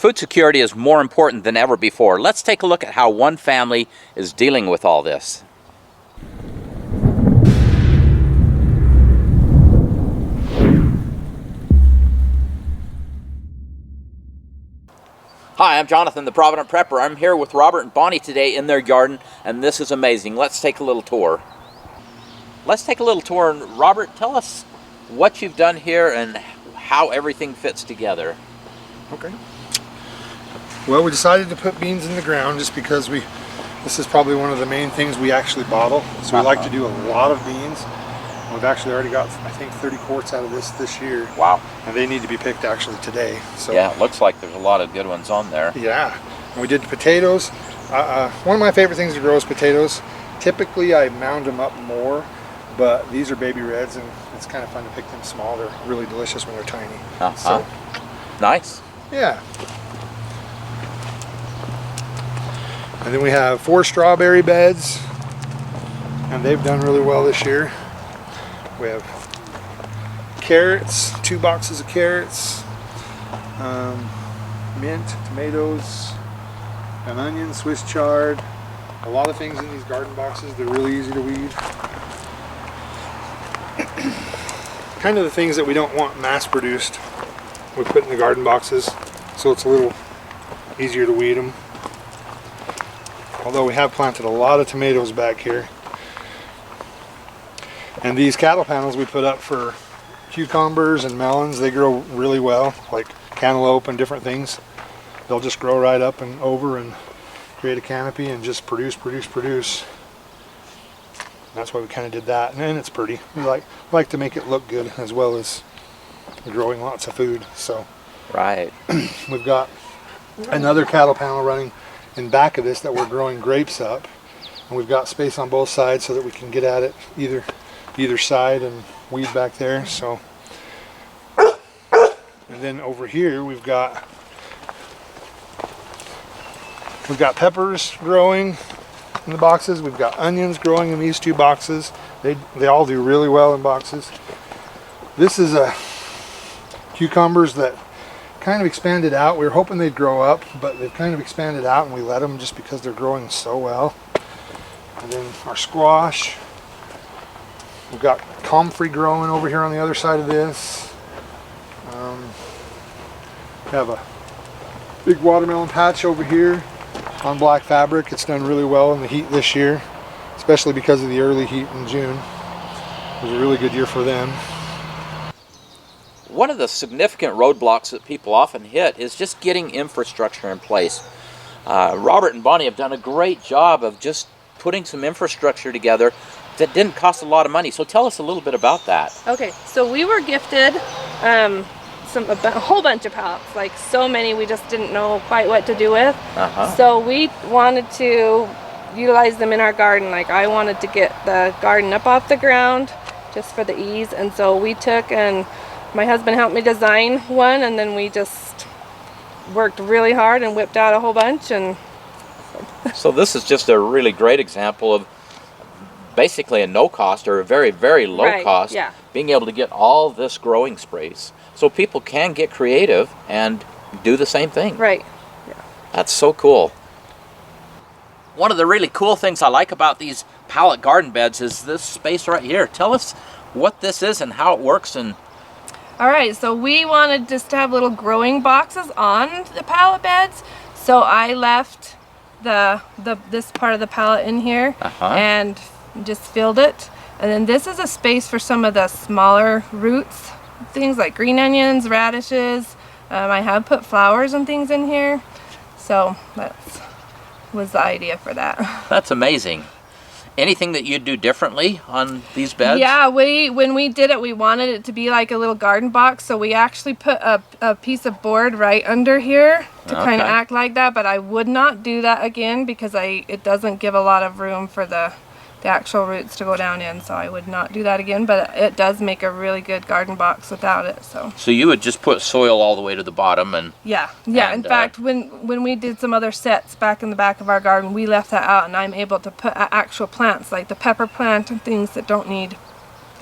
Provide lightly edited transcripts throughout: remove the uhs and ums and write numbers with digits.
Food security is more important than ever before. Let's take a look at how one family is dealing with all this. Hi, I'm Jonathan, the Provident Prepper. I'm here with Robert and Bonnie today in their garden, and this is amazing. Let's take a little tour. Let's take a little tour, and Robert, tell us what you've done here and how everything fits together. Okay. Well, we decided to put beans in the ground just because this is probably one of the main things we actually bottle. So we like to do a lot of beans. We've actually already got, I think, 30 quarts out of this year. Wow. And they need to be picked actually today. So yeah, it looks like there's a lot of good ones on there. Yeah. And we did potatoes. One of my favorite things to grow is potatoes. Typically I mound them up more, but these are baby reds and it's kind of fun to pick them small. They're really delicious when they're tiny. So, nice. Yeah. And then we have 4 strawberry beds, and they've done really well this year. We have carrots, 2 boxes of carrots, mint, tomatoes, an onion, Swiss chard, a lot of things in these garden boxes. They're really easy to weed. Kind of the things that we don't want mass produced, we put in the garden boxes, so it's a little easier to weed them. Although we have planted a lot of tomatoes back here. And these cattle panels we put up for cucumbers and melons, they grow really well, like cantaloupe and different things. They'll just grow right up and over and create a canopy and just produce. That's why we kind of did that, and it's pretty. We like to make it look good as well as growing lots of food. So right. We've got another cattle panel running in back of this that we're growing grapes up, and we've got space on both sides so that we can get at it either side and weed back there. So, and then over here we've got peppers growing in the boxes. We've got onions growing in these 2 boxes. They all do really well in boxes. This is cucumbers that kind of expanded out. We were hoping they'd grow up, but they've kind of expanded out, and we let them just because they're growing so well. And then our squash. We've got comfrey growing over here on the other side of this. We have a big watermelon patch over here on black fabric. It's done really well in the heat this year, especially because of the early heat in June. It was a really good year for them. One of the significant roadblocks that people often hit is just getting infrastructure in place. Robert and Bonnie have done a great job of just putting some infrastructure together that didn't cost a lot of money. So tell us a little bit about that. Okay, so we were gifted a whole bunch of pallets, like so many we just didn't know quite what to do with. So we wanted to utilize them in our garden. Like I wanted to get the garden up off the ground just for the ease, and so we took, and my husband helped me design one, and then we just worked really hard and whipped out a whole bunch. And so this is just a really great example of basically a no cost or a very, very low cost, being able to get all this growing space so people can get creative and do the same thing. Right. Yeah. That's so cool. One of the really cool things I like about these pallet garden beds is this space right here. Tell us what this is and how it works. And all right, so we wanted just to have little growing boxes on the pallet beds, so I left this part of the pallet in here and just filled it. And then this is a space for some of the smaller roots, things like green onions, radishes. I have put flowers and things in here, so that was the idea for that. That's amazing. Anything that you'd do differently on these beds? Yeah, when we did it, we wanted it to be like a little garden box, so we actually put a piece of board right under here to kind of act like that, but I would not do that again because it doesn't give a lot of room for the actual roots to go down in, so I would not do that again, but it does make a really good garden box without it. So you would just put soil all the way to the bottom and in fact, when we did some other sets back in the back of our garden, we left that out, and I'm able to put actual plants like the pepper plant and things that don't need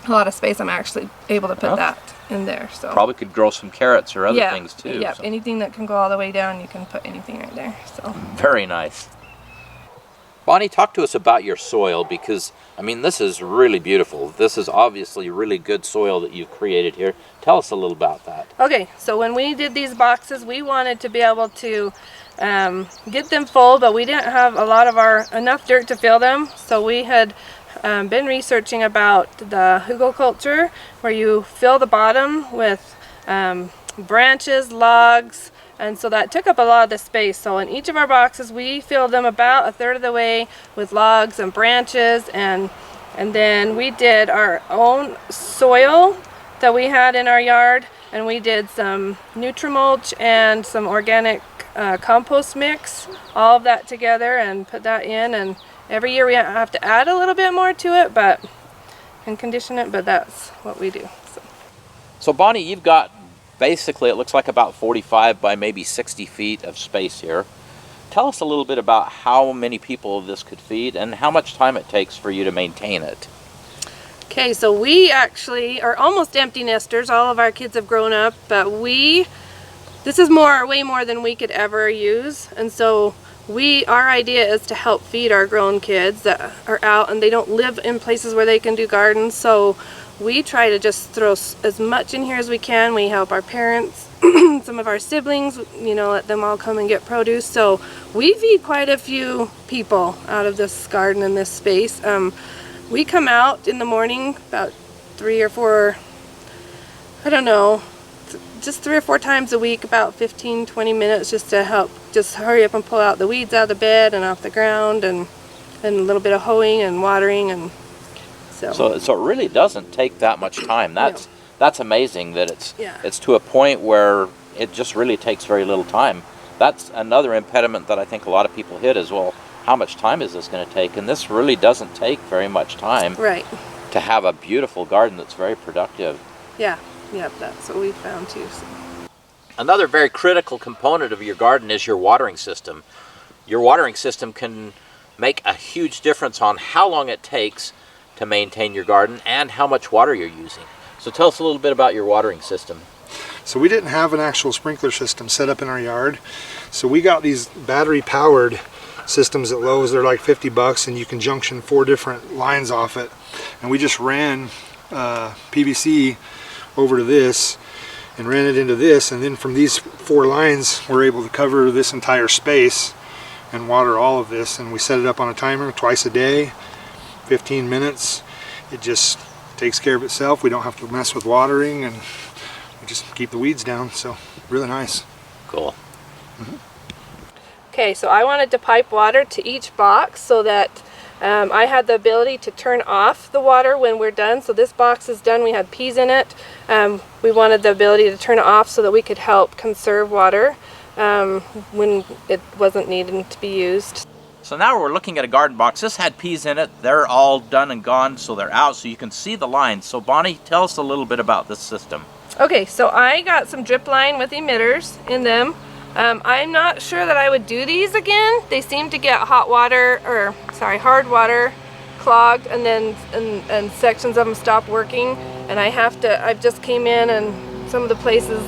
a lot of space. I'm actually able to put that. in there. So probably could grow some carrots or other things too. Yeah, so. anything that can go all the way down, you can put anything right there. So very nice. Bonnie, talk to us about your soil, because I mean, this is really beautiful. This is obviously really good soil that you've created here. Tell us a little about that. Okay, so when we did these boxes, we wanted to be able to get them full, but we didn't have a lot of enough dirt to fill them. So we had been researching about the hugelkultur, where you fill the bottom with branches, logs, and so that took up a lot of the space. So in each of our boxes, we filled them about a third of the way with logs and branches, and then we did our own soil that we had in our yard, and we did some Nutrimulch and some organic compost mix, all of that together, and put that in. And every year we have to add a little bit more to it, and condition it, but that's what we do. So Bonnie, you've got basically, it looks like about 45 by maybe 60 feet of space here. Tell us a little bit about how many people this could feed and how much time it takes for you to maintain it. Okay, so we actually are almost empty nesters. All of our kids have grown up, but this is way more than we could ever use. And so our idea is to help feed our grown kids that are out and they don't live in places where they can do gardens. So we try to just throw as much in here as we can. We help our parents, some of our siblings, let them all come and get produce. So we feed quite a few people out of this garden in this space. We come out in the morning about 3 or 4, I don't know, just 3 or 4 times a week, about 15-20 minutes, just to help just hurry up and pull out the weeds out of the bed and off the ground, and a little bit of hoeing and watering. And so it really doesn't take that much time. That's amazing that it's to a point where it just really takes very little time. That's another impediment that I think a lot of people hit as well. How much time is this going to take? And this really doesn't take very much time to have a beautiful garden that's very productive. Yeah, that's what we found too. So. Another very critical component of your garden is your watering system. Your watering system can make a huge difference on how long it takes to maintain your garden and how much water you're using. So tell us a little bit about your watering system. So we didn't have an actual sprinkler system set up in our yard. So we got these battery powered systems at Lowe's. They're like $50 and you can junction 4 different lines off it. And we just ran PVC over to this and ran it into this, and then from these 4 lines we're able to cover this entire space and water all of this. And we set it up on a timer twice a day, 15 minutes. It just takes care of itself. We don't have to mess with watering, and we just keep the weeds down. So really nice. Cool. Okay, so I wanted to pipe water to each box so that I had the ability to turn off the water when we're done. So this box is done. We had peas in it. We wanted the ability to turn it off so that we could help conserve water when it wasn't needed to be used. So now we're looking at a garden box. This had peas in it. They're all done and gone, so they're out, so you can see the lines. So Bonnie, tell us a little bit about this system. Okay, so I got some drip line with emitters in them. I'm not sure that I would do these again. They seem to get hard water clogged, and then and sections of them stop working, and I've just came in and some of the places,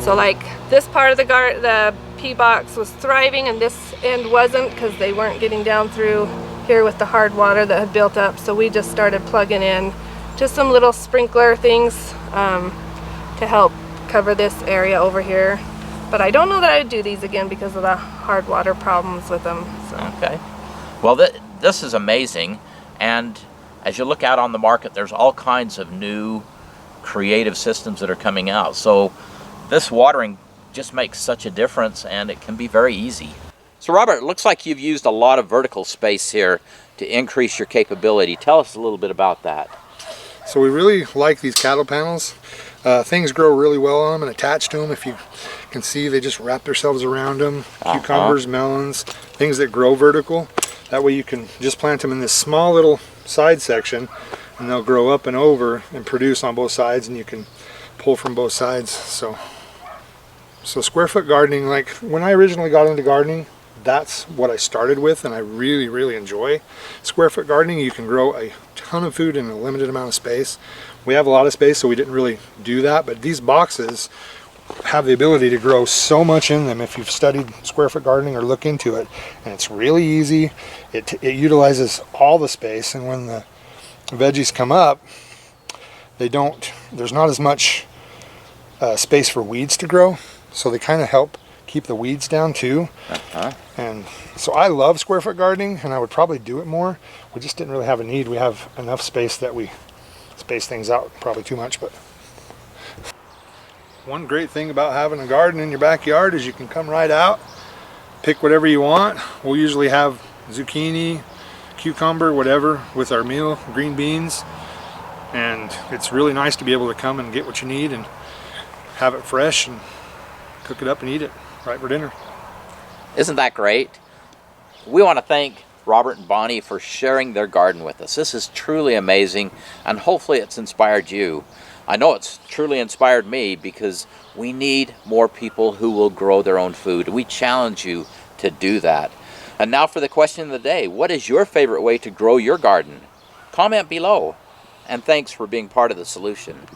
so like this part of the pea box was thriving and this end wasn't, because they weren't getting down through here with the hard water that had built up. So we just started plugging in just some little sprinkler things to help cover this area over here. But I don't know that I would do these again because of the hard water problems with them. So. Okay. Well, this is amazing. And as you look out on the market, there's all kinds of new creative systems that are coming out. So this watering just makes such a difference, and it can be very easy. So Robert, it looks like you've used a lot of vertical space here to increase your capability. Tell us a little bit about that. So we really like these cattle panels. Things grow really well on them and attach to them. If you can see, they just wrap themselves around them. Cucumbers, melons, things that grow vertical. That way you can just plant them in this small little side section, and they'll grow up and over and produce on both sides, and you can pull from both sides. So square foot gardening, like when I originally got into gardening, that's what I started with, and I really enjoy. Square foot gardening, you can grow a ton of food in a limited amount of space We have a lot of space, so we didn't really do that, but these boxes have the ability to grow so much in them if you've studied square foot gardening or look into it. And it's really easy. It utilizes all the space, and when the veggies come up, there's not as much space for weeds to grow, so they kind of help keep the weeds down too. And so I love square foot gardening, and I would probably do it more. We just didn't really have a need. We have enough space that we space things out probably too much. But one great thing about having a garden in your backyard is you can come right out, pick whatever you want. We'll usually have zucchini, cucumber, whatever with our meal, green beans, and it's really nice to be able to come and get what you need and have it fresh and cook it up and eat it right for dinner. Isn't that great? We want to thank Robert and Bonnie for sharing their garden with us. This is truly amazing, and hopefully it's inspired you. I know it's truly inspired me, because we need more people who will grow their own food. We challenge you to do that. And now for the question of the day. What is your favorite way to grow your garden? Comment below. And thanks for being part of the solution.